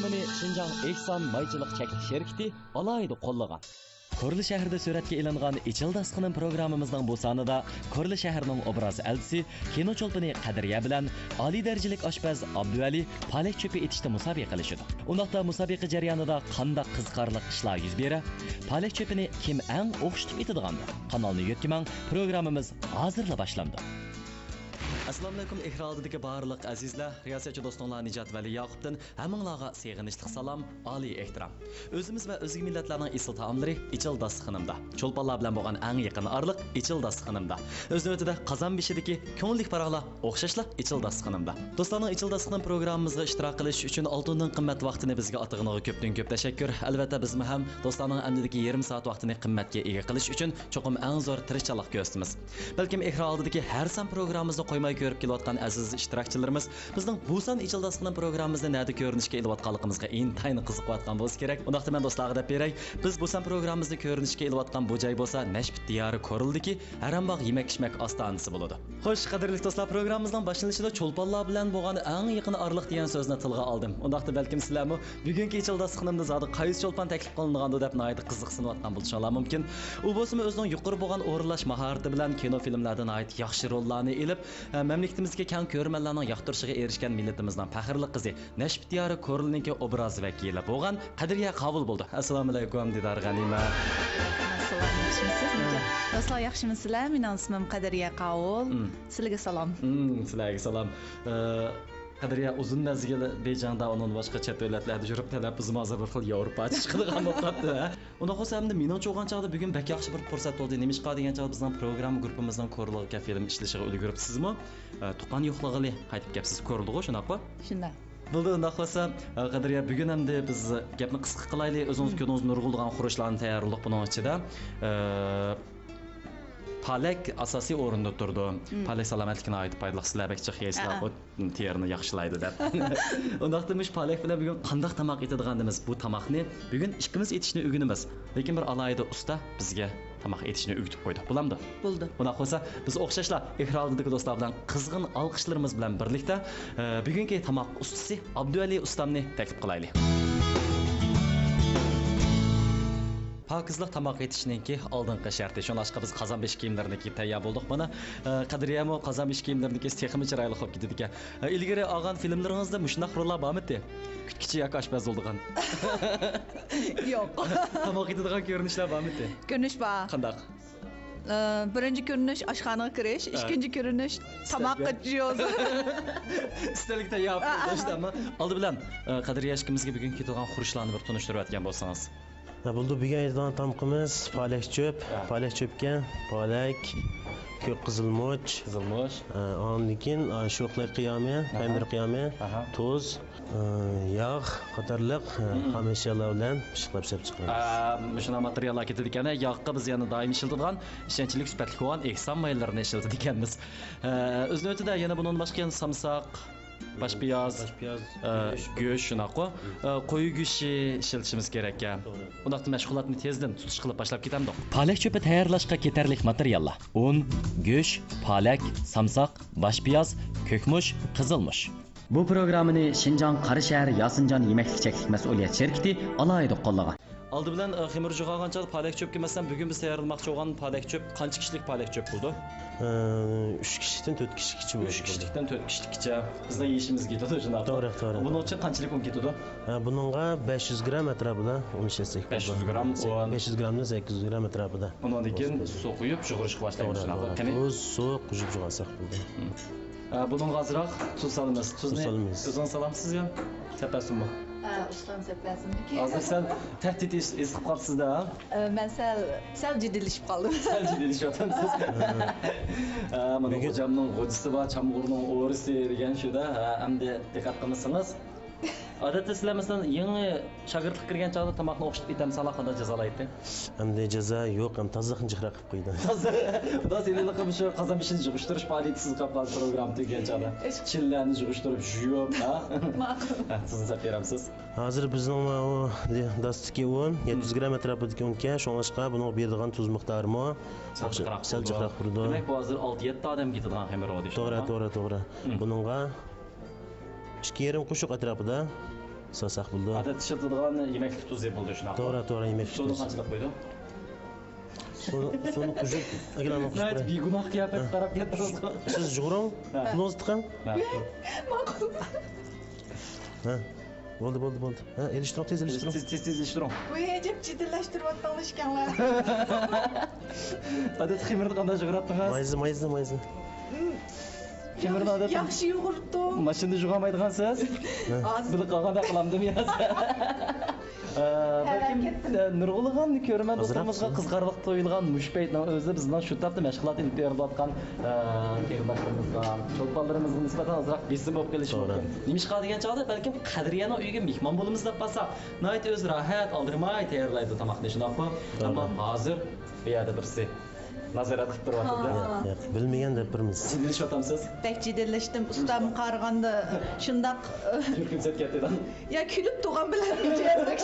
programını Şinjan Ehsan Mayçılık Çeklik Şirketi alaydı qollagan. Korli şəhərdə sürətə ilingan İçil Dasqının proqramımızdan bu sanıda Korli şəhərinin obraz elçisi kino çolpani Qadiriya bilan ali dərəcəlik aşpaz Abduvali palak çöpü etişdə müsabiqə qilishdi. Undaqda müsabiqə jarayonida qandaq qiziqarlıq ishlar yuz berdi. Palak çöpini kim eng o'xshitib etadigandir? Kanalni yetkiman programmamiz hozirla boshlanadi. Assalomu alaykum ekrandagi barliq azizlar, riyosatchi do'stlar Nijat Vali Yaqubdan hammanglarga seg'inishli salom, oliy ehtirom. O'zimiz va o'zga millatlarning asl taomlari İçil Dasqınımda. Cho'lponlar bilan bo'lgan eng yaqin orliq İçil Dasqınımda. O'z navbatida Qozonbeshidagi ko'ngillik paroqlar o'xshashlar İçil Dasqınımda. Do'stlarning İçil Dasqıным programmamizga ishtirok qilish uchun oltindan qimmat vaqtini bizga atag'iniga ko'pdan ko'p tashakkur. Albatta biz ham do'stlarning andidagi yarım soat vaqtini qimmatga ega qilish uchun cho'qim eng zo'r tirishchilik ko'rsatamiz. Balkim ekran oldidagi har san programmamizni qo'ymay ko'rib kelayotgan aziz ishtirokchilarimiz bizning bu son İçil Dasqıным programmamizni nada ko'rinishga ilayotganligimizga intayin qiziqayotgan bo'lsa kerak. Undaqda men do'stlarga deb beray, biz bu son programmamizni ko'rinishga ilayotgan bu joy bo'lsa Nashbit diyori Korildiki Arambog' yemak-ichmak ostanasi bo'ladi. Xo'sh, qadrli do'stlar, programmamizning boshlanishida cho'lponlar bilan bo'lgan eng yaqin orliq degan so'zni tilga oldim. Undaqda balkim sizlarmi bugungi İçil Dasqınımda zodi qaysi cho'lpon taklif qilingandir deb noyat qiziqsinayotgan bo'lishingiz mumkin. U bo'lsa o'zining yuqori bo'lgan o'rinlash mahorati bilan kino filmlardan noyat yaxshi rollarni elib mamlakatimizga keng ko'rmanlarning yoqtirishiga erishgan millatimizning faxrli qizi Nashbit diyori Korilniki obraz vakili bo'lgan Qadiriya qabul bo'ldi. Assalomu alaykum Didor G'anima. Dostlar, yaxshimisizlar? Mening ismim Qadiriya Qavul. Sizlarga salom. Sizlarga salom. Qadiriya uzun mezgil Bejanda onun boshqa chet davlatlarda yurib talaffuzim hozir bir xil Yevropacha chiqadigan bo'ldi. Unda qo'sa hamda mening cho'g'an chog'da bugun bak yaxshi bir fursat bo'ldi. Nima ishqa degan chog'da bizning program guruhimizdan Ko'rliqqa film ishlashiga ulguribsizmi? Tuqqan yo'qlig'ili qaytib kelibsiz Ko'rliqqa, shunaqmi? Shunday. Bo'ldi, unda qo'sa Qadiriya bugun hamda biz gapni qisqa qilaylik. O'zingiz ko'zingiz nurg'ulgan xurishlarni tayyorlik buning ichida Palak asosiy o'rinda turdi. Palak salomatlikka oid foydali sizlarga xiyoslar terini yaxshilaydi deb. Undaqdimish palak bilan bugun qanday tamoq etadiganimiz bu tamoqni bugun ikkimiz etishni o'rganamiz. Lekin bir alayda usta bizga tamoq etishni o'rgatib qo'ydi. Bo'lamdi? Bo'ldi. Buna qo'sa biz o'xshashlar ekrandagi do'stlar bilan qizg'in olqishlarimiz bilan birlikda bugungi tamoq ustasi Abduvali ustamni taklif qilaylik. Pakizlik tamoq etishninki oldingi sharti. Shunashqa biz Qozonbesh kiyimlarini kiyib tayyor bo'ldik. Mana Qadiriyami Qozonbesh kiyimlarini kiyib texmi chiroyli qilib ketdi ekan. Ilgari olgan filmlaringizda mushunaq rollar bormi-ti? Kutkichi yoki oshpaz bo'lgan. Yo'q. Tamoq etadigan ko'rinishlar bormi-ti? Ko'rinish bor. Qandaq? Birinchi ko'rinish oshxonaga kirish, ikkinchi ko'rinish tamoqqa tushish. Istalikda yapdimi? Oldi bilan Qadiriya ishimizga bugun ketadigan xurishlarni bir tunishtirib o'tgan bo'lsangiz. Bo'ldi, bugun aytgan tamoqimiz palak chöp, palak chöpga palak, ko'k qizilmoch, ondan keyin sho'xlar qiyomi, xamir qiyomi, tuz, yog' qatorliq xamishalar bilan pishqilib chiqamiz. Shuna materiallar ketadi ekan. Yog'ga biz yana doim ishlatadigan ishonchli sifatli bo'lgan ehson maylarini ishlatadi ekanmiz. O'z navbatida yana bundan boshqa samsoq, Başpiyaz, go'sht shunaqa qo'y go'shti ishlatishimiz kerak ekan. Undaqda mashg'ulotni tezdan tutish qilib boshlab ketamiz. Palak cho'pi tayyorlashga ketarli materiallar: un, go'sht, palak, samsoq, başpiyaz, ko'kmush, qizilmush. Bu programmani Şinjan Qarashahar Yosinjon yemaklik cheklik mas'uliyat shirkati alohida qo'llagan. Oldi bilan ximir jug'agancha palak cho'pga masalan bugun biz tayyorlamoqchi bo'lgan palak cho'p qancha kishilik palak cho'p bo'ldi? 3 kishidan 4 kishigacha bo'ldi. 3 kishilikdan 4 kishilikcha bizning yeyishimiz ketadi shunday. To'g'ri. Buning uchun qanchalik un ketadi? Buningga 500 gram atrofida un ishlasak. 500 gram un. 500 gramdan 800 gram atrofida. Undan keyin suv quyib jug'irishga boshlaymiz shunaqa. Tuz, suv quyib jug'arsak bo'ldi. Bunun azroq tuz solamiz. Tuzni o'zing solamsizmi? Tepasimi? Ustam seplasindiki. Hozir sen tahdid ezib qolibsiz-da. Men sal jiddilashib qoldim. Sal jiddilashyapsiz. Mana hojamning g'o'jisi bor, chamg'urning o'risi degan shuda. Hamda diqqat qilmasangiz odatda sizlar masalan yangi shogirdlik kirgan chog'da tomoqni o'xshatib etamiz, alohida jazolaydi. Hamda jazo yo'q, ham toza xinjiqroq qilib qo'ydi. Xudo seni qilib shu Qozonbeshni yig'ishtirib faoliyatisiz qolgan program tugagan chog'da. Chillarni yig'ishtirib yuvib, ma'qul. Sizni sap beramsiz. Hozir bizning dastiki un 700 gram atrofidagi unga, shunga buning beradigan tuz miqdori mo saljiqroq turdi. Demak, bu hozir 6-7 odam ketadigan xamir o'di. To'g'ri. Buningga 2,5 qoshiq atrofida sasak bo'ldi. Odat ishlatadigan yemeklik tuzi bo'ldi shuna. To'g'ri yemak. Suvni qanchalik qo'ydi? Suvni qo'shib, agarlarni Nayt qo'shib. begunoh qiyofat qarab ketdingiz. Siz jug'urang, pulni tiqing. Ha. Bo'ldi. Ha, elishtirib tez elishtirib. Tez ishtiring. Bu hejib jiddillashtirib ekanlar. Odat ximirni qanday jug'uratdingiz? Mayzni. Ximirni odat Yaxshi yo'g'irtdim. mashinada jug'amaydigansiz. Bilib qolganda qilamdim yoz. Balkim nurg'ulg'an ko'rman do'stimizga qizg'arliq to'yilgan mushpaytning o'zi bizning shu tapda mashg'ulot ilib berayotgan qarindoshlarimizga, cho'lponlarimizga nisbatan ozroq besim bo'lib qolishi mumkin. Nimishqa degan chog'da balkim qadriyani uyga mehmon bo'lamiz deb qolsak, nayt o'z rahat oldirmay tayyorlaydi tomoqni shunaqmi? Ammo hozir bu yerda birsi nazorat qilib turyapti. Yo'q, bilmagan deb birimiz. Siz nishotamsiz? Bek jiddillashdim. Ustam qarg'anda shundaq Yurkim ketgan. ya kulib turgan bilan ijazak.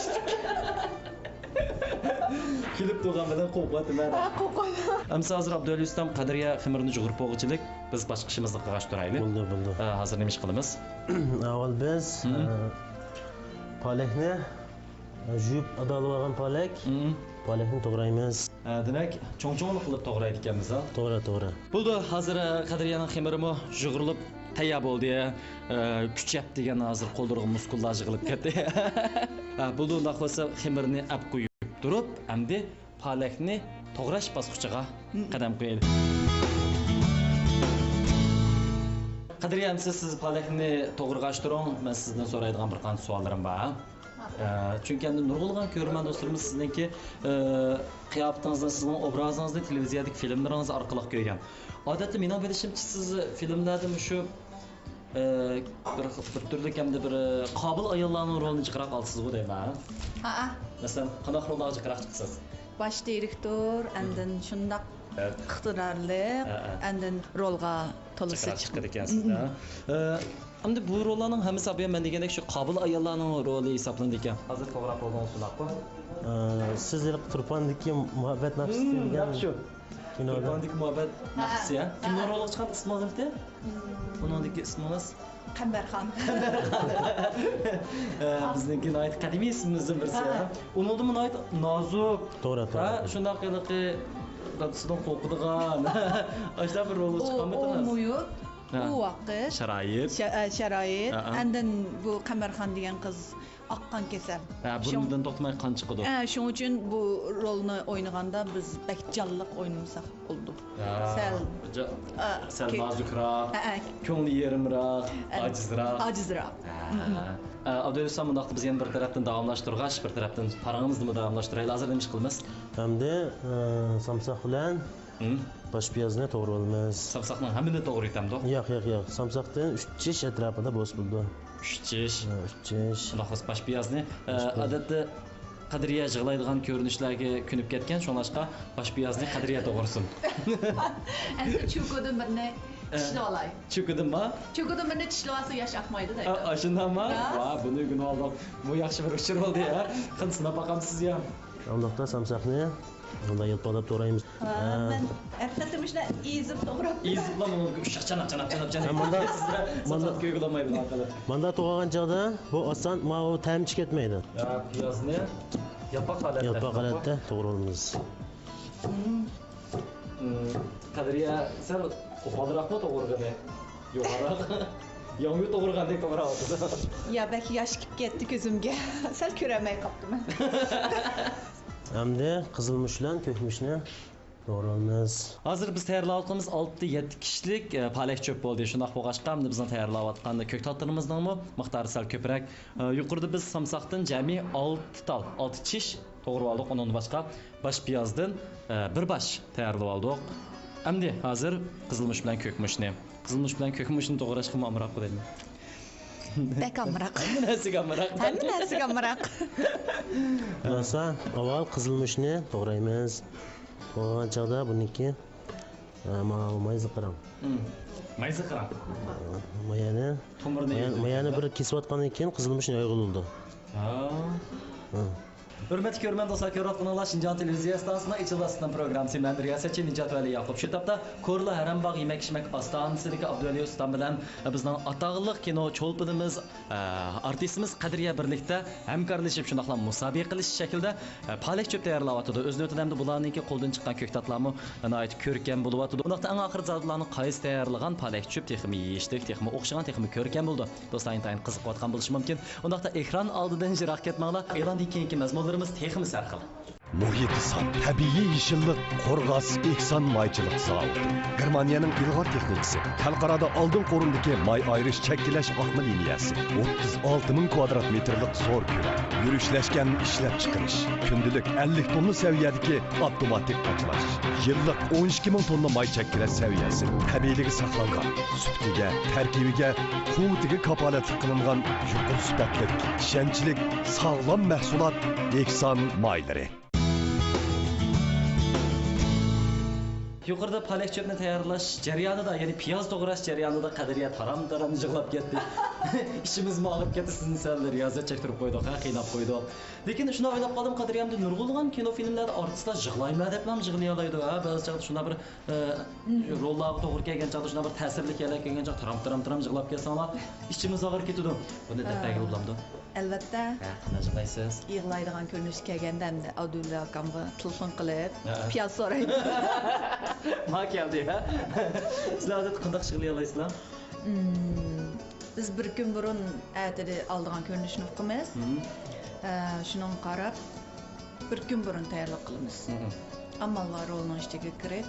Kulib turgan bilan qo'rqyapman. Ha, qo'qon. Amsa hozir Abdul Ustam qadriya ximirni jug'urib bo'g'ichilik biz boshqa ishimizni qilg'ash turaylik. Bo'ldi. Hozir nima ish qilamiz? Avval biz palakni yuvib adolib olgan palakni to'g'raymiz. Demak, cho'ng-cho'ngli qilib to'g'raydi ekanmiz, ha? To'g'ri. Bo'ldi, hozir qadriyaning ximirimi jug'urilib tayyor bo'ldi. Kuchab degan hozir qo'ldirg'i muskullar yig'ilib ketdi. Bo'ldi, unda bo'lsa ximirni ab qo'yib turib, endi palakni to'g'rash bosqichiga qadam qo'yaylik. Qadriya, siz palakni to'g'rag'ash turing. Men sizdan so'raydigan bir qancha savollarim bor. Çünkü endi nurg'ulg'an ko'rman do'stlarimiz sizningki qiyofatingizni, sizning obrazingizni televiziyadagi filmlaringiz orqali ko'rgan. Odatda mening bilishimcha siz filmlarda shu bir turli kamda bir qobil ayollarning rolini chiqarib olsiz-ku deyman. Ha. Masalan, qanday rollarga chiqarib chiqsiz? Baş direktor, andın şundaq iqtidorli, andın rolga to'lisa chiqadi ekansiz. Endi bu rollarning hammasi ham men degandek shu qobil ayollarning roli hisoblanadi ekan. Hozir to'g'ri bo'lgan shunaqmi? Siz Turpandagi muhabbat nafsi degan shu. kinoda. Turpandagi muhabbat nafsi, ya. Kimning roli chiqadi ismingizda? Buningdagi ismingiz Qambarxon. Bizningki nayt qadimiy ismimizdan birisi, ya. Uningda nayt Nozuk. To'g'ri. Shunday qilib dadisidan qo'rqadigan. Ashta bir rol chiqqanmi? Olmuyor. Bu vaqt sharoit. Andın bu Qambarxon degan qiz oqqan kasal. Burnidan to'xtamay qon chiqadi. Shuning uchun bu rolni o'ynaganda biz bakjonliq o'ynamasak bo'ldi. Sal nozukroq, ko'ngli yerimroq, Ojizroq. Abdurrahman bundaqda biz yana bir tarafdan davomlashtirg'ash, bir tarafdan parangimizni davomlashtiraylik. Hozir nima ish qilamiz? Hamda samsoq bilan boshpiyozni to'g'ri olamiz. Samsoqning hammini to'g'ri etamdi. Yo'q. Samsoqdan 3 tish atrofida bos bo'ldi. 3 tish. 3 tish. Xulosa boshpiyozni odatda qadriya yig'laydigan ko'rinishlarga ko'nib ketgan, shunlashqa boshpiyozni qadriya to'g'risin. Endi chukudim birni tishlab olay. Chukudimmi? Chukudim birni tishlab olsa yosh oqmaydi da. Shundami? Va, buni gün oldim. Bu yaxshi bir uchur bo'ldi, ya. Qani sinab boqamsiz ya. Undaqda samsoqni unda yilpalab to'raymiz. Men ertatim ishla ezib to'g'rab. Eziblam uni ushoq chanab. Manda ko'g'ilmaydi orqali. Manda to'g'agan chog'da bu oson, u tamchi ketmaydi. Piyozni yopiq holatda to'g'ri olamiz. Qadriya, sen qo'polroqmi to'g'rigani? Yo'qroq. Yangi to'g'rigandek to'g'rayapsiz. Ya belki yosh kelib ketdi ko'zimga. Sal ko'ramay qoldim. Hamda qizilmushlan ko'kmushni to'g'ri olamiz. Hozir biz tayyorlayotganimiz 6-7 kishilik palak cho'p bo'ldi. Shunday bo'lg'achqa hamda bizni tayyorlayotganda ko'k tatlarimizning miqdori sal ko'proq. Yuqorida biz samsoqdan jami 6 tish to'g'ri oldik. Undan boshqa bosh piyozdan bir bosh tayyorlab oldik. Endi hozir qizilmush bilan ko'kmushni. Qizilmush bilan ko'kmushni to'g'rash ham amroq bo'ladimi? Bekamroq. Hammasiga amroq. Bo'lsa, avval qizilmushni to'g'raymiz. To'g'ragan chog'da buniki mayza qiram. Mayza qiram. Mayani bir kesib atgandan keyin qizilmushni yo'g'ildi. Hürmetli görmen dostlar, ko'rayotganlar Şinjan televiziya stansiyasining ichidasidan programmasi men riyosatchi Nijat Vali Yaqub. Shu topda Ko'rli Harambog' yemak-ichmak ostonasidagi Abduvali ustam bilan bizning atog'li kino cho'lpinimiz, artistimiz Qadriya birlikda hamkorlashib shundoqla musobaqa qilish shaklida palak cho'p tayyorlayotdi. O'z navbatida bularningki qo'ldan chiqqan ko'ktatlarmi nihoyat ko'rkam bo'lyapti. Undaqda eng oxir zavqlarni qaysi tayyorlagan palak cho'p texmi yeyishdik, texmi o'xshagan, texmi ko'rkam bo'ldi. Do'stlar intayin qiziqayotgan bo'lishi mumkin. Undaqda ekran oldidan jiroq ketmanglar. E'londan keyingi mazmunlarimiz texmi sarxil. Muhiti saf, tabiiy yeşillik, Qorg'as Eksan maychilik zavodi. Germaniyaning ilg'or texnikasi, xalqarada oldin qo'rindagi may ayrish chekkilash oqma liniyasi, 36 ming kvadrat metrlik zo'r ko'lam, yurishlashgan ishlab chiqarish, kundilik 50 tonna saviyadagi avtomatik pachlash, yillik 12 ming tonna may chekkilash saviyasi, tabiiyligi saqlangan, suftiga, tarkibiga, quvvatiga kapolatlik qilingan yuqori sifatli, ishonchlik, sog'lom mahsulot Eksan maylari. Yuqorida palak cho'pni tayyorlash jarayonida, ya'ni piyoz to'g'rash jarayonida Qadriya taram yig'lab ketdi. İşimiz og'rib ketdi, sizni sal riyozat chektirib qo'ydik, qiynab qo'ydik. Lekin shuni o'ylab qoldim, Qadriyamda nurg'ulg'an kino filmlarda artistlar yig'layman deb ham yig'lay oladi. Ba'zi chaqda shuna bir rollarga to'g'ri kelgan chaqda shuna bir ta'sirli kelgan chaqda taram yig'lab ketsanglar, ishimiz og'rib ketdi. Buni deb bo'lamdi. Albatta. Qanday yig'laysiz? Yig'laydigan ko'rinish kelganda endi Abdulla akamga telefon qilib, piyoz so'raydi. Ma keldi, ha? Sizlar qanday yig'lay olasizlar? Biz bir kun burun ertede aldığan görünüşünü okumuz. Şunun qarab bir gün burun tayyorlab qilamiz. Amallar rolning ichiga kirib,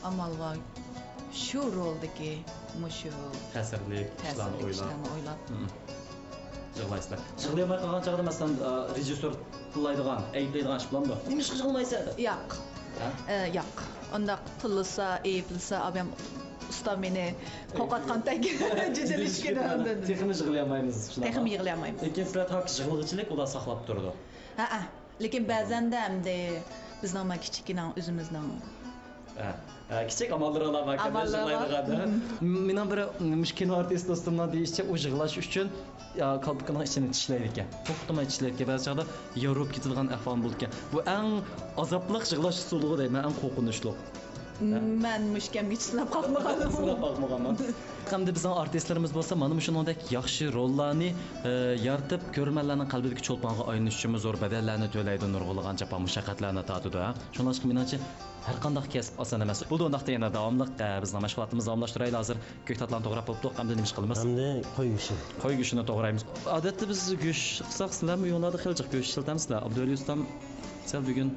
amallar shu roldagi mushu ta'sirli ishlarni o'ylab. Yig'laysizlar. Yig'lamay qolgan chog'da masalan rejissor tillaydigan, aytlaydigan ish bilan bu. Nima ish qilmaysiz? Yo'q. Yo'q. Unda tillasa, ayblasa, abam usta meni qo'qatgan tek jiddiylashga döndü. Texnik yig'lamaymiz shunaqa. Texnik yig'lamaymiz. Lekin sizlar haq yig'ilchilik ular saqlab turdi. Ha. Lekin ba'zanda hamda bizning kichikina o'zimizning kichik amallar yig'laydiganda. Mening bir mushkino artist do'stimdan deyishcha, u yig'lash uchun qalbkining ichini tishlaydi ekan. To'xtamay tishlaydi ekan. Ba'zi chog'da yorib ketilgan ahvol bo'ldi ekan. Bu eng azobliq yig'lash usuli deyman, eng qo'rqinchli. Men mushkamga sinab qolmaganman. Sinab qolmaganman. Hamda bizning artistlarimiz bo'lsa, mana shuningdek yaxshi rollarni yaratib, ko'rmanlarning qalbidagi cho'lponga aylanish uchun zo'r badallarni to'laydi, nurg'ulg'an jafo mushaqqatlarni tatidi. Shuning uchun menimcha har qanday kasb oson emas. Bu undaqda yana davomli bizning mashg'ulotimizni davomlashtiraylik. Hozir ko'ktatlarni to'g'rab bo'ldik, hamda nima ish qilamiz? Hamda qo'y go'shti. Qo'y go'shtini to'g'raymiz. Odatda biz go'sht qilsak, sizlarmi yo'llarda xiljiq go'sht ishlatamisizlar? Abduvali ustam sal bugun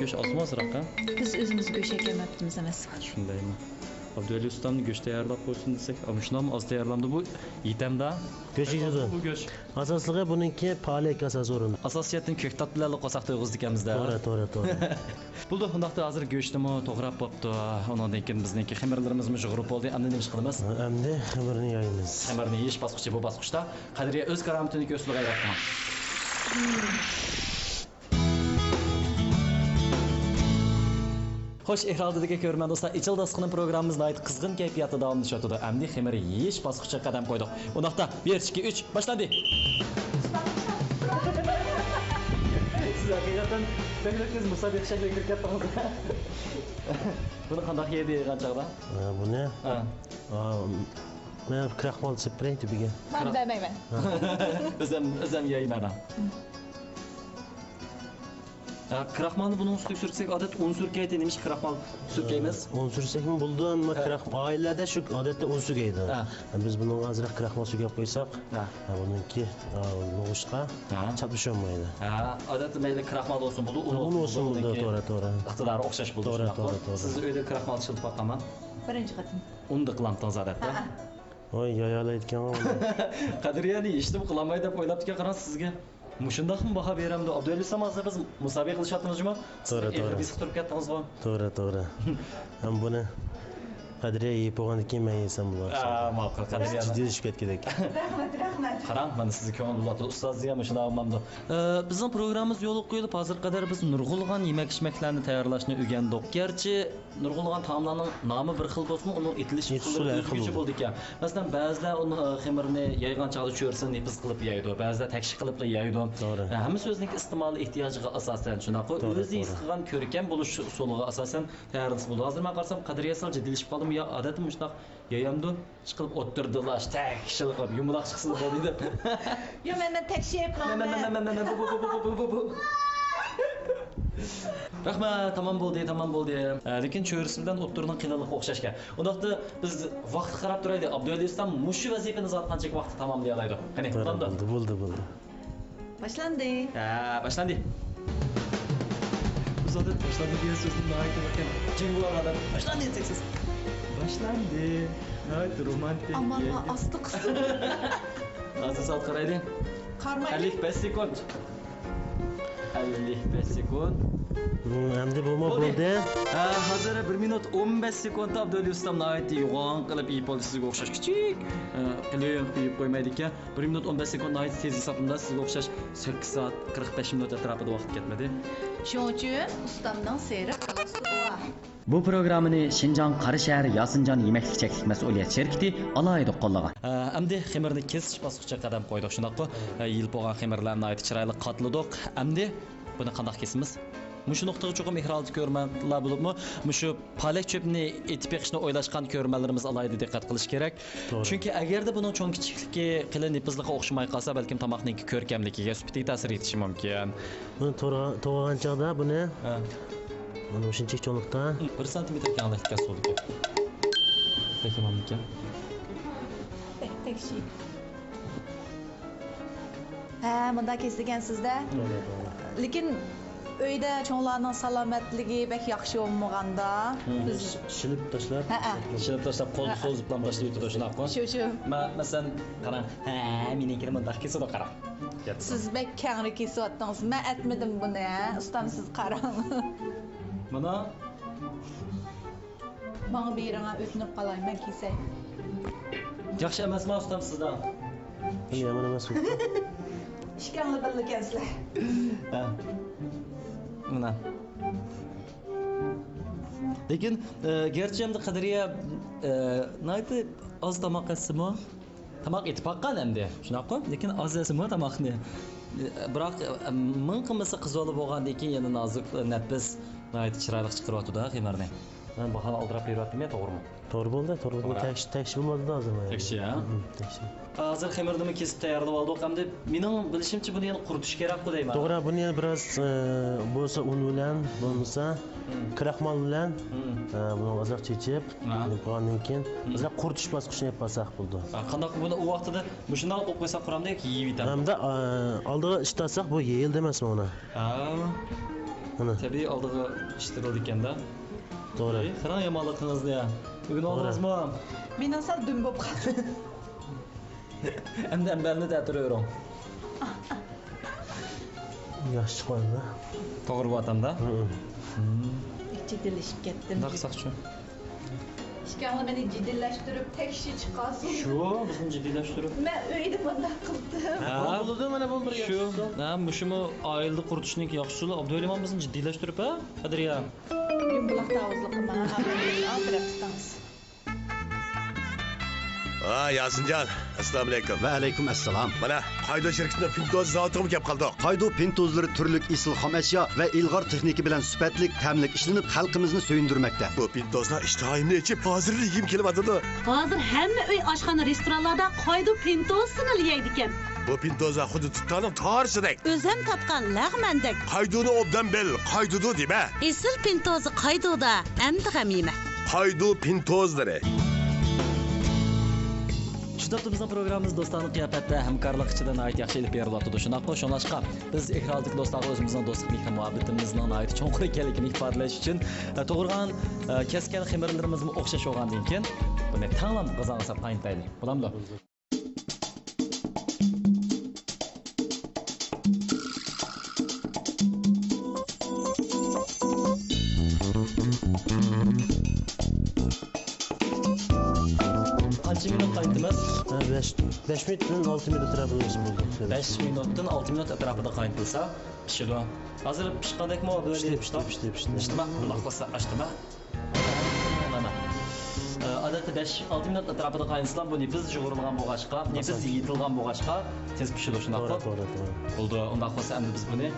go'sht osmozroq. Biz o'zimiz go'sht eklamayapmiz emas. Shundaymi? Abduvali ustamni go'sht tayyorlab qo'ysin desak, shundan oz tayyorlamdi bu yetamda. Go'sht yedi. Bu go'sht. Asosligi buningki palak asos o'rin. Asosiyatini ko'ktat bilan qo'saq to'yg'izdik ekamizda. To'g'ri. Bo'ldi, undaqda hozir go'shtni to'g'rab bo'pti. Undan keyin bizningki xamirlarimizni yig'ib bo'ldi. Endi nima ish qilamiz? Endi xamirni yaymiz. Xamirni yeyish bosqichi bu bosqichda Qadriya o'z karomatini ko'rsatib g'ayratman. Xo'sh, ekrandagi ko'rman do'stlar, Ichil dasqining programmamizda qizg'in kayfiyatda davomlashyapti. Endi xamir yeyish bosqichiga qadam qo'ydik. Undaqda 1 2 3 boshlandi. Siz haqiqatan teknik musobaqa shakliga kirib ketdingiz. Buni qanday yedi qanchaqda? Buni men kraxmal sepray tubiga. Men demayman. O'zim yeyman. Kraxmalni bunun ustiga sursak, odat un surkaydi, nima kraxmal surkaymiz? Un sursakmi bo'ldi, ammo kraxmal oilada shu odatda un surkaydi. Biz buni ozroq kraxmal surkab qo'ysak, buniki no'g'ishqa chapisholmaydi. Odatda mayli kraxmal bo'lsin, bo'ldi, un bo'lsin, to'g'ri. Iqtidori o'xshash bo'ldi. To'g'ri. Siz uyda kraxmal chilib boqqanman? Birinchi qatim. Unda qilamsiz odatda. Voy, yoyalayotgan. Qadriyani eshitib qilamay deb o'ylabdi, qarang sizga. Mushundaqmi baho beramdi. Abduvali ustam hozir biz musobaqa qilishyapmizmi? To'g'ri. Biz turib ketdingizmi? To'g'ri. Ham buni Qadriya yeyib bo'lgandan keyin men yesam bo'lar. Ma'qul, Qadriya. Jiddiylashish kerak. Rahmat. Qarang, mana sizni ko'ngil bo'ladi. Ustozga ham shunday olmamdi. Bizning programmamiz yo'lga qo'yilib, hozir qadar biz nurg'ulg'an yemak-ichmaklarni tayyorlashni o'rgandik. Garchi nurg'ulg'an taomlarning nomi bir xil bo'lsa-mu, uni etilish usullari o'zgacha bo'ldi ekan. Masalan, ba'zilar uni xamirni yaygan chog'da cho'rsin, nepiz qilib yeydi. Ba'zilar takshi qilib yeydi. Hamma so'zning iste'mol ehtiyojiga asosan shunaqa o'zi his qilgan ko'rkam bo'lish usuliga asosan tayyorlanish bo'ldi. Hozir men qarsam Qadriya sal jiddiylashiib qoldimi yo odatim shunaq yeyamdi, chiqib o'tirdilar, takshil qilib yumaloq chiqsin dedi. Yo men tekshirib qolaman. Rahmat, tamam bo'ldi. Lekin cho'risi bilan o'ttirning qiynaliqqa o'xshashgan. Undaqda biz vaqt qarab turaylik. Abdulaziz mush vazifani zot qancha vaqtda tamomlay oladi. Qani, Bo'ldi. Boshlandi. Boshlandi. Zodat boshlandi degan so'zni aytib ekan. Jinglorlar boshlandi desangiz. Boshlandi. Hayt romantik. Ammo asti qisib. Hozir soat qaraylik. Qarmay. 55 sekund. 55 sekund. Endi bo'ldi. Hozir 1 minut 15 sekundda Abdulaziz ustamni aytdi, yo'g'on qilib yeyib oldi, sizga o'xshash kichik. Qilib yeyib qo'ymaydi ekan. 1 minut 15 sekundda aytdi, tez hisobimda sizga o'xshash 8 soat 45 minut atrofida vaqt ketmadi. Shuning uchun ustamdan seri qilasiz. Bu programmani Shinjong Qarishahar Yosinjon yemaklik cheklik mas'uliyat shirkati alohida qo'llagan. Endi xamirni kesish bosqichiga qadam qo'ydik, shunaqmi? Yil bo'lgan xamirlarni aytib chiroyli qatladik. Endi buni qanday kesamiz? Mushu nuqtaga cho'qim ehrolda ko'rmanlar bo'libmi? Mushu palak cho'pni etib yiqishni o'ylashgan ko'rmanlarimiz alohida diqqat qilish kerak. Chunki agarda buning cho'ng kichikligi, qilin ipizligiga o'xshamay qolsa, balkim tomoqning ko'rkamligiga sifatiga ta'sir etishi mumkin. Buni to'g'ragan chog'da buni mana shuncha cho'nliqda 1 sm kenglikda kesildi. Bekamammikan? Tekshir. Bunda kesilgan sizda. Lekin uyda cho'nglarning salomatligi bek yaxshi bo'lmaganda biz shilib tashlab qo'l so'ziblan boshlab o'tirdi shunaqa. Shu. Masalan, qarang. Meniki bunda kesadi qarang. Siz bek kenglik kesyaptingiz. Men aytmadim buni, ustam siz qarang. Mana Bana birine ötünüp kalayım, ben keseyim. Yaxshi emasmi ustam sizdan? Yomon emas bu. İşkanlı birlik ensizlar. Mana. Lekin gerçi endi Qadriya naydi oz tomoq yesimi? Tomoq etib baqqan endi. Shunaqa, lekin oz yesimi tomoqni. Biroq ming qilmasa qizoli bo'lgandan keyin yana nozik nafis naydi chiroyli chiqaryapti-da xamirni. Men bahona oldirib beryaptimi, to'g'rimi? To'g'ri bo'ldi. Tekshir bo'lmadi hozir. Tekshir, ha? Tekshir. Hozir xamirni kesib tayyorlab oldik. Hamda mening bilishimcha buni yana quritish kerak-ku deyman. To'g'ri, buni yana biroz bo'lsa un bilan, bo'lmasa kraxmal bilan buni ozroq chechib, qo'ygandan keyin bizlar quritish bosqichini yapasak bo'ldi. Qanday buni u vaqtida shunday qo'yib qo'ysak quramda yoki yeyib yetadi? Hamda oldiga ishtasak bu yeyildi emasmi uni? Mana. Tabiiy oldiga ishtirildi ekanda. To'g'ri. Qarang yomonligingizni ya. Bugun oldingizmi? Men asal dum bo'lib qoldim. Endi ambalni ta'tiraveram. Yaxshi chiqadi. To'g'ri bo'tamda? Jiddiyleşip ketdim. Naqsaqchi. İşkanlı beni jiddiyleştirip tek şey çıkarsın. Shu bizni jiddiyleştirib. Ben uyda bunda qildim. Bo'ldi mana bu bir Shu, mushumi oilni quritishning yaxshi usuli Abdulimon bizni jiddiyleştirib, ha? Qadriya. Yumbuloq tavuzliqi mana aldirib tutamiz. Yasinjon, assalomu alaykum. Va alaykum assalom. Mana Qaydo shirkatida Pintoz zavodiga kelib qoldik. Qaydo Pintozlari turlik isil xom ashyo va ilg'or texnika bilan sifatlik, ta'mlik ishlanib, xalqimizni so'yindirmoqda. Bu Pintozlar ishtahoyimni ichib, hozir yeyim kelmadi-da. Hozir hamma uy oshxona restoranlarda Qaydo Pintoz sinil yeydi ekan. Bu Pintozlar xuddi tutqanim torsidek. O'zim tatgan lag'mandek. Qaydoni obdan bil, qaydudu dema. Isil Pintozi Qaydoda, endi ham yema. Qaydo Pintozlari. Shunday bizning programmamiz do'stona qiyofatda hamkorlik ichida nihoyat yaxshi ilib berilyapti. Shunaqqa biz ehroldik do'stlar o'zimizning do'stlik mehr muhabbatimizning nihoyat cho'nqur ekanligini ifodalash uchun to'g'ridan kesgan xamirlarimizni o'xshash bo'lgandan keyin buni tanlam qozonsa payintaylik. Bo'lamdi? 5 minutdan 6 minut atrofida bo'ldi. 5 minutdan 6 minut atrofida qaynatilsa pishadi. Hozir pishqandekmi böyle? Pishdi. Pishdi. Alloh qo'ysa açdimi? Mana. Odatda 5-6 minut atrofida qaynatsa bu nefis yo'g'rilgan bo'g'ashqa, nefis yetilgan bo'g'ashqa tez pishadi shunaqmi? To'g'ri. Bo'ldi. Unda qo'ysa endi biz buni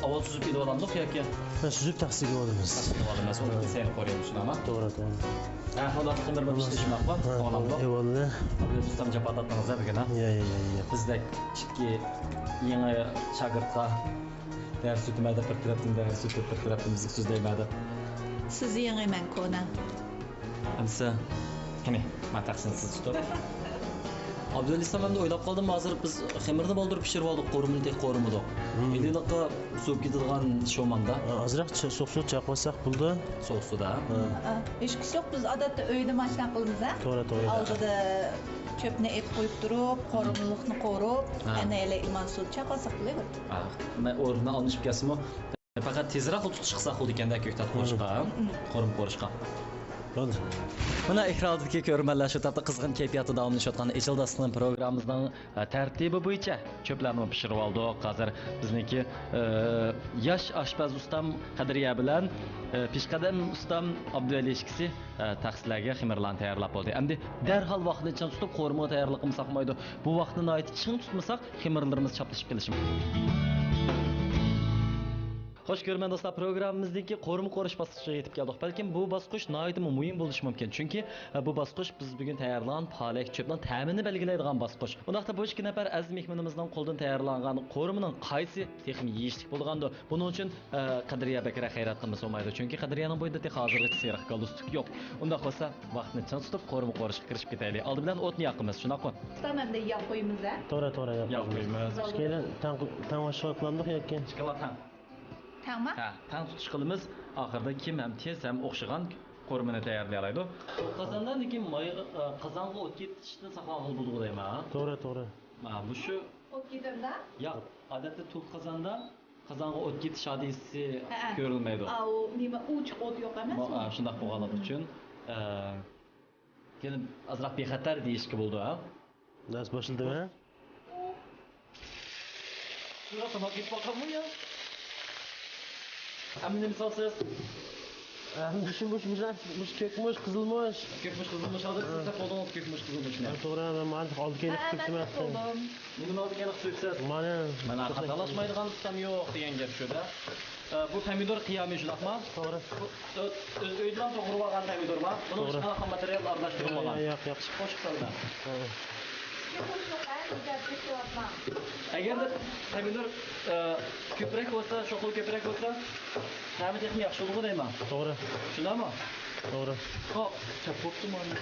avval suzib elib olamiz yoki Suzib taqsiga olamiz. olamiz. Uni sen qo'yamiz shunaqmi? To'g'ri. Xudo ximir bir pishdi shunaqmi? Olamdi. Eyvallah. Ustam japatatimiz degan. Ya. Bizdek ikki yangi shogirdlar ders o'tmadi, bir tarafdan bizni so'zlaymadi. Siz yangi men kona. Hamsa qani, men taqsim siz tutib. Abdulislam ham o'ylab qoldim, hozir biz xamirni bo'ldirib pishirib oldik, qo'rimni tek qo'rimidik. Endi naqa suv ketadigan shomanda. Ozroq so'q chaqmasak bo'ldi. So'q suvda. Hech kishi yo'q, biz odatda uyda mashina qilamiz a. To'g'ri. Oldida çöpni ep qo'yib turib, qo'rimliqni qo'rib, ana ele iman suv chaqasak bo'laveradi. Men o'rnini olishib kelsinmi? Faqat tezroq tutib chiqsa xuddi ekanda ko'ktat qo'shqa, qo'rim qo'rishqa. Bo'ldi. Mana ekrandagi ko'rmanlar shu topda qizg'in kayfiyatda davomlashayotgan Echildasning programmamizning tartibi bo'yicha cho'plarni pishirib oldik. Hozir bizniki yosh oshpaz ustam Qadriya bilan peshqadam ustam Abduali ishkisi taqsirlarga xamirlarni tayyorlab bo'ldi. Endi darhol vaqtni chin tutib qo'rma tayyorlab qilmasak maydi. Bu vaqtni chin tutmasak xamirlarimiz chaplashib kelishi mumkin. Xo'sh ko'rman do'stlar, programmamizdagi qo'rim qo'rish bosqichiga yetib keldik. Balkim bu bosqich nihoyatda muhim bo'lishi mumkin. Chunki bu bosqich biz bugun tayyorlagan palak cho'pning ta'mini belgilaydigan bosqich. Undaqda bu ikki nafar aziz mehmonimizning qo'ldan tayyorlangan qo'rimining qaysi texim yeyishlik bo'lgandi. Buning uchun Qadriya Bakra xayratimiz bo'lmaydi. Chunki Qadriyaning bo'yida hozirgacha seriq galstuk yo'q. Unda qo'sa vaqtni chin tutib qo'rim qo'rishga kirishib ketaylik. Oldi bilan o'tni yoqimiz, shunaqmi? Tamamda yog' qo'yamiz a. To'g'ri Yog' qo'yamiz. Keyin tang shokoladni yoki shokolad ham. Tamam. Tang tutish qilamiz. Oxirida kim ham tez ham o'xshagan qo'rimini tayyorlay oladi. Qozondan lekin qozonga o't ketishdan saqlanib bo'ldi deyman. To'g'ri. Bu shu O't ketanda? yo'q, odatda to'q qozonda qozonga o't ketish hodisasi ko'rilmaydi. U nima uch o't yo'q emasmi? Shunday bo'lganligi uchun yana azroq bexatar deyishga bo'ldi, ha? Dars boshladimi? Shunday qilib ketib qolganmi ya? Hamma misolsiz. Mush kökmüş, kızılmış. Kökmüş kızılmış hozir sizda qo'ldan kökmüş kızılmışni. To'g'ri, men olib kelib ko'ksimapti. Nima olib kelib so'ksiz? Mana xatalashmaydigan ustam yo'q degan gap shu-da. Bu pomidor qiyami shularmi? To'g'ri. O'ydan to'g'ri olgan pomidor bor. Buni qanaqa material aralashtirilmagan? Yo'q. Qo'shib solda. Agarda pomidor ko'proq bo'lsa, sho'xul ko'proq bo'lsa, ta'mi texnik yaxshi bo'ladi deyman. To'g'ri. Shundaymi? To'g'ri. Hop, chapopti mana.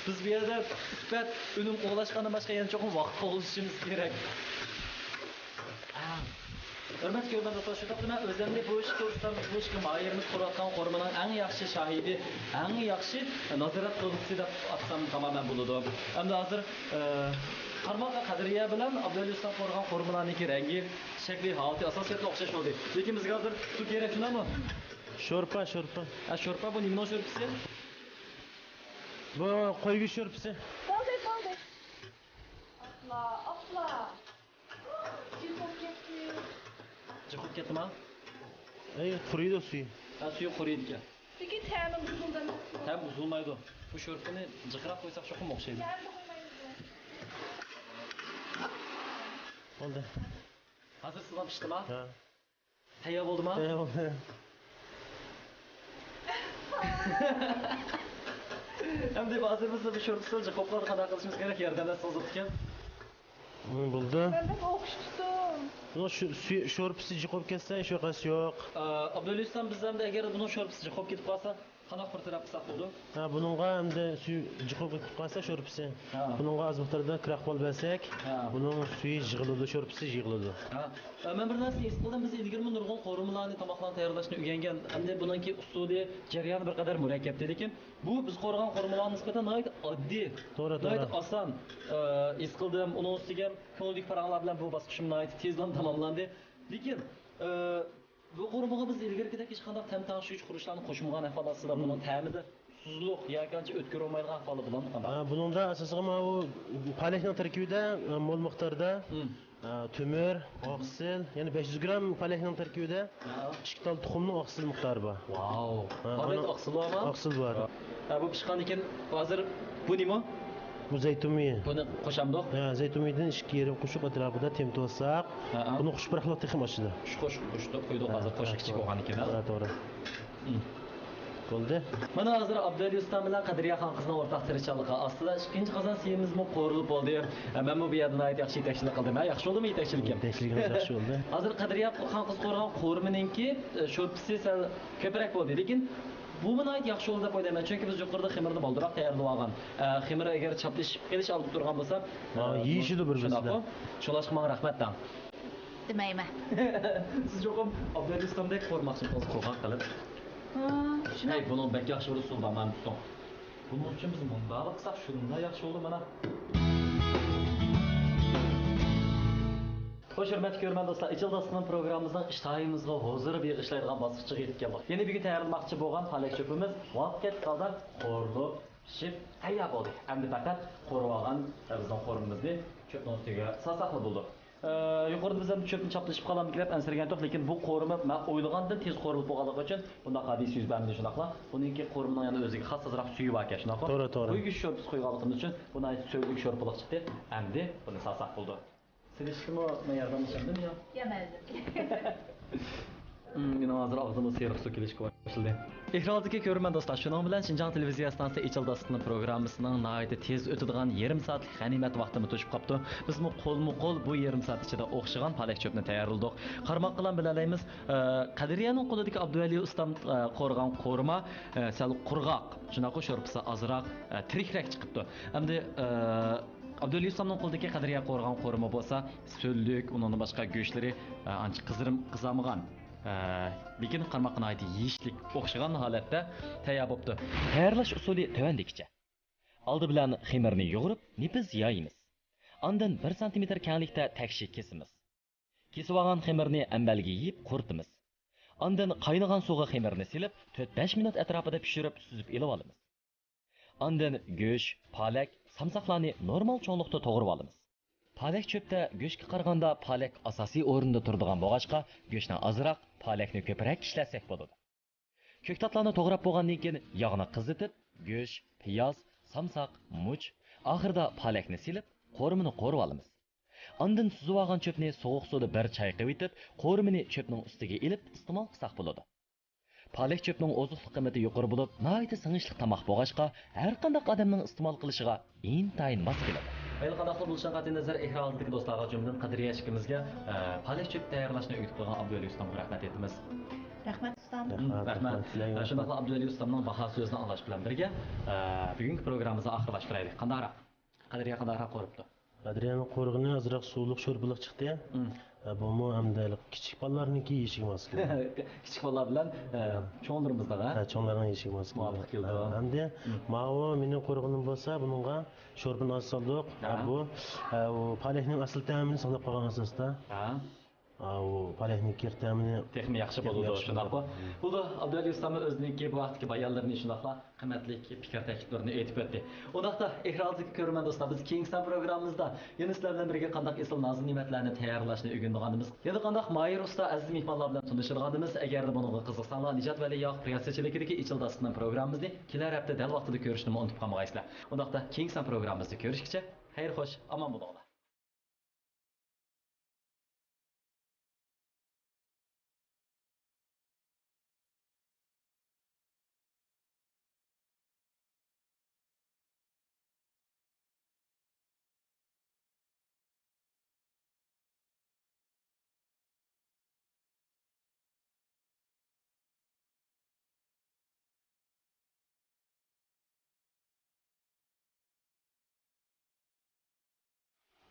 Biz bu yerda sifat unum qo'llashgandan boshqa yana cho'qim vaqt qo'llashimiz kerak. Hurmatli ko'rmanlar, shu topda men o'zimni bu ishga moyirimiz qurayotgan qo'rimining eng yaxshi shohidi, eng yaxshi nazorat qiluvchisi deb atsam tamamen bo'ladi. Endi hozir qarmoqqa Qadriya bilan Abdulislam qo'rgan qo'rimilarniki rangi, shakli, holati asosiyatga o'xshash bo'ldi. Lekin bizga hozir suv kerak, shundaymi? Sho'rpa. Sho'rpa bu nima sho'rpasi? Bu qo'ygi sho'rpasi. Bo'ldi. Afla. Chiqib ketdimi? Quriydi suyu. Suyu quriydi ekan. Lekin ta'mi buzildimi? Ta'mi buzilmaydi. Bu sho'rpani jiqrab qo'ysak sho'qim o'xshaydi. Bo'ldi. Hozir sizdan pishdimi? Ha. Tayyor bo'ldimi? Tayyor bo'ldi. Endi hozir biz bu sho'rpani jiqib qolib qanaqa qilishimiz kerak? Yordamlar so'zib ekan. Bo'ldi. Ben o'qish tutdim. Bu sho'rpasi jiqib ketsa, hech yo'qasi yo'q. Abdulislam bizda agar buni sho'rpasi jiqib ketib qolsa, qanaqa bir taraf qilsak bo'ldi? Buningga hamda suv jiqib ketib qolsa sho'rpasi. Buningga az miqdorda kraxmal bersak, buning suvi yig'iladi, sho'rpasi yig'iladi. Men bir narsa his qildim, biz ilgirmi nurg'un qo'rimalarni tomoqlarni tayyorlashni o'rgangan. Endi buningki usuli, jarayoni bir qadar murakkab, lekin bu biz qo'rgan qo'rimalarga nisbatan nihoyat oddiy, nihoyat oson. His qildim, uning ustiga ko'ngillik faranglar bilan bu bosqichim nihoyat tezdan tamomlandi. Lekin bu qo'rimaga biz ilgarigidek hech qanday tam-tanishuvchi qurilishlarni qo'shmagan ahvolda buning ta'mida Suzluq yoki ancha o'tkir olmaydigan ahvoli bilan qanday? Buningda asosiy bu palakning tarkibida mol miqdorda temir, oqsil, ya'ni 500 gram palakning tarkibida 2 tal tuxumning oqsil miqdori bor. Wow. Palak oqsil bormi? Oqsil bor. Bu pishgandan keyin hozir bu nima? Bu zaytumiy. Buni qo'shamdiq. Zaytumiydan 2,5 qo'shib atrofida tem to'saq, buni xushbaraqlik texim ochdi. Qo'shdik, qo'ydik hozir qo'shib kichik bo'lgan ekan. To'g'ri. Bo'ldi. Mana hozir Abdulaziz Ustam bilan Qadriya xon qizning o'rtaq tirishchanligi ostida ikkinchi qozon suyimizmi qo'rilib bo'ldi. Men bu yerdan ayt yaxshi yetakchilik qildim. Yaxshi bo'ldimi yetakchilikim? Yetakchiligimiz yaxshi bo'ldi. Hozir Qadriya xon qiz qo'rgan qo'rmininki sho'rpisi sal ko'proq bo'ldi, lekin bu buni ayt yaxshi bo'ldi deb o'ylayman. Chunki biz yuqorida xamirni boldiroq tayyorlab olgan. Xamir agar chaplashib kelish olib turgan bo'lsa, yeyishidi bir-birsida. Shularga rahmatdan. Demayman. Siz yo'qim Abdulaziz Ustamdek qo'rmoqchisiz qo'rqoq qilib. Hey, buni bek yaxshi bo'ldi usulda men tutdim. Buning uchun biz bunday qilsak, shunday yaxshi bo'ldi mana. Xo'sh, hurmatli ko'rgan do'stlar, Ichildasning programmamizning ishtahimizga hozir bir ishlaydigan bosqichga yetib keldik. Yana bugun tayyorlamoqchi bo'lgan palak cho'pimiz vaqt qoldan qo'rib, pishib, tayyor bo'ldi. Endi faqat qo'rib olgan bizning qo'rimimizni cho'pning ustiga sasaqlab bo'ldi. Yuqorida biz ham cho'pni chaplashib qolamiz deb ansirgan to'q, lekin bu qo'rimi men o'ylagandan tez qo'rilib bo'lganligi uchun bunday hadis yuz bermadi shunaqla. Buningki qo'rimining yana o'ziga xosroq suvi bor ekan shunaqa. To'g'ri. Bu sho'rpis qo'yganligimiz uchun buni so'llik sho'rpilik chiqdi. Endi buni sasaq bo'ldi. Silishmi, men yordamlashamdimi yo? Yemaydim. Yine hozir og'zimda siyriq suv kelishga boshlandı. Ekrandagi ko'rman do'stlar, shuning bilan Xinjiang televiziya stansiyasi Ichildasning programmasining nihoyatda tez o'tadigan yarim soatlik g'animat vaqtini to'shib qopti. Biz bu qo'lma-qo'l bu yarim soat ichida o'xshagan palak cho'pni tayyorladik. Qarmoq bilan bilalaymiz, Qadriyaning qo'lidagi Abdulaziz Ustam qo'rgan qo'rma sal qurg'oq, shunaqa sho'rpisi azroq, tirikroq chiqibdi. Endi Abdulaziz Ustamning qo'lidagi Qadriya qo'rgan qo'rma bo'lsa, so'llik, uning boshqa go'shtlari ancha qizarmagan. Lekin qarmoqni aytib yeyishlik o'xshagan holatda tayyor bo'libdi. Tayyorlash usuli tovandikicha. Oldi bilan xamirni yo'g'irib, nepiz yoyimiz. Ondan 1 sm kenglikda takshik kesimiz. Kesib olgan xamirni ambalga yeyib quritimiz. Ondan qaynagan suvga xamirni silib, 4-5 minut atrofida pishirib, suzib elib olamiz. Ondan go'sht, palak, samsoqlarni normal cho'nliqda to'g'rab olamiz. Palak cho'pda go'shtga qaraganda palak asosiy o'rinda turadigan bo'lg'achqa, go'shtni azroq, palakni ko'proq ishlasak bo'ladi. Ko'ktatlarni to'g'rab bo'lgandan keyin yog'ni qizitib, go'sht, piyoz, samsoq, much, oxirida palakni silib, qo'rimini qo'rib olamiz. Ondan suzib olgan cho'pni sovuq suvda bir chayqab etib, qo'rimini cho'pning ustiga ilib iste'mol qilsak bo'ladi. Palak cho'pning oziqlik qiymati yuqori bo'lib, nihoyatda singishli tomoq bo'lg'achqa, har qanday odamning iste'mol qilishiga intayin mos keladi. Ayol qanaqli bo'lishidan qat'iy nazar ekrandagi do'stlarga jumladan Qadriya ishimizga palak cho'p tayyorlashni o'rgatib qo'ygan Abdulaziz Ustamga rahmat aytamiz. Rahmat Ustam. Rahmat. Shunday Abdulaziz Ustamning baho so'zini anglash bilan birga bugungi programmamizni oxirlashtiraylik. Qandaroq? Qadriya qandaroq qo'ribdi? Qadriyaning qo'rg'ini azroq suvliq sho'rbiliq chiqdi. Bu hamda kichik bolalarniki yeyishga mos keladi. Kichik bolalar bilan cho'nglarimizda, cho'nglarning yeyishga mos keladi. Hamda ma'vo mening qo'rg'inim bo'lsa, buningga sho'rbini soldik. Bu palakning asl ta'mini saqlab qolgan asosda. Palakning ta'mini texnik yaxshi bo'ldi shunaqmi? Bu Abdulaziz Ustamning o'ziniki bu vaqtdagi bayanlarning shunaqla qimmatli fikr takliflarini aytib o'tdi. Undaqda ekrandagi ko'rman do'stlar, biz keyingi programmamizda yana sizlar bilan birga qanday asl nozil ne'matlarni tayyorlashni o'rganganimiz, yana qanday mayir usta aziz mehmonlar bilan tanishganimiz, agar bunga qiziqsanglar, Nijat Vali yo'q priyatsiyachiligidagi Ichildasning programmamizni kelar hafta dal vaqtida ko'rishni unutib qolmaysizlar. Undaqda keyingi programmamizda ko'rishguncha xayr xo'sh, omon bo'linglar.